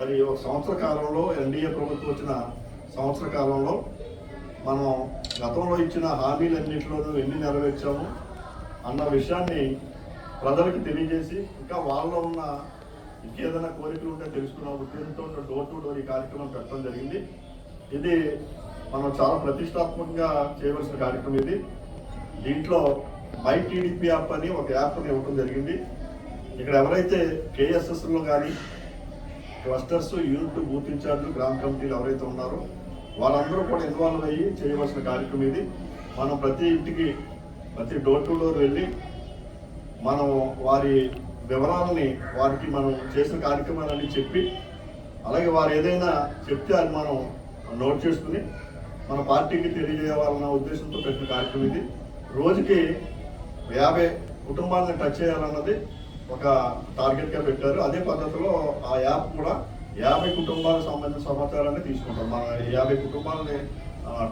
మరి ఒక సంవత్సర కాలంలో ఎన్డీఏ ప్రభుత్వం వచ్చిన సంవత్సర కాలంలో మనం గతంలో ఇచ్చిన హామీలన్నింటిలోనూ ఎన్ని నెరవేర్చాము అన్న విషయాన్ని ప్రజలకు తెలియజేసి ఇంకా వాళ్ళలో ఉన్న ఇంకేదైనా కోరికలు ఉంటే తెలుసుకున్న ఉద్దేశంతో డోర్ టు డోర్ ఈ కార్యక్రమం పెట్టడం జరిగింది. ఇది మనం చాలా ప్రతిష్టాత్మకంగా చేయవలసిన కార్యక్రమం ఇది. దీంట్లో మై టీడీపీ యాప్ అని ఒక యాప్ని ఇవ్వడం జరిగింది. ఇక్కడ ఎవరైతే కేఎస్ఎస్లో కానీ క్లస్టర్స్, యూనిట్, బూత్ ఇన్ఛార్జీలు, గ్రామ కమిటీలు ఎవరైతే ఉన్నారో వాళ్ళందరూ కూడా ఇన్వాల్వ్ అయ్యి చేయవలసిన కార్యక్రమం ఇది. మనం ప్రతి ఇంటికి ప్రతి డోర్ టు డోర్ వెళ్ళి మనం వారి వివరాలని వారికి మనం చేసిన కార్యక్రమాలన్నీ చెప్పి, అలాగే వారు ఏదైనా చెప్తే అది మనం నోట్ చేసుకుని మన పార్టీకి తెలియజేయాలన్న ఉద్దేశంతో పెట్టిన కార్యక్రమం ఇది. రోజుకి 50 కుటుంబాలను టచ్ చేయాలన్నది ఒక టార్గెట్గా పెట్టారు. అదే పద్ధతిలో ఆ యాప్ కూడా 50 కుటుంబాలకు సంబంధించిన సమాచారాన్ని తీసుకుంటాం. మన 50 కుటుంబాలని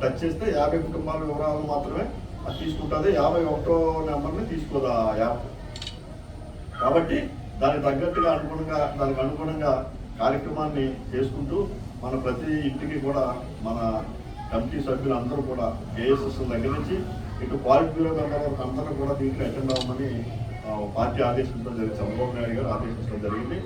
టచ్ చేస్తే 50 కుటుంబాల వివరాలు మాత్రమే అది తీసుకుంటుంది. 51వ నెంబర్ని తీసుకోదు ఆ యాప్. కాబట్టి దానికి తగ్గట్టుగా దానికి అనుగుణంగా కార్యక్రమాన్ని చేసుకుంటూ మన ప్రతి ఇంటికి కూడా మన కమిటీ సభ్యులందరూ కూడా కేఎస్ఎస్ దగ్గర నుంచి ఇటు పాలిట్ బ్యూరో మెంబర్ వరకు అందరూ కూడా దీంట్లో అటెండ్ అవ్వమని పార్టీ ఆదేశించడం జరిగింది. చంద్రబాబు నాయుడు గారు ఆదేశించడం జరిగింది.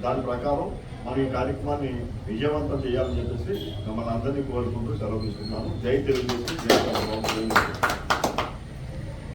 దాని ప్రకారం మనం ఈ కార్యక్రమాన్ని విజయవంతం చేయాలని చెప్పేసి మిమ్మల్ని అందరినీ కోరుకుంటూ సెలవు తీసుకున్నాము. జై తెలుగుదేశం, జై చంద్రబాబు.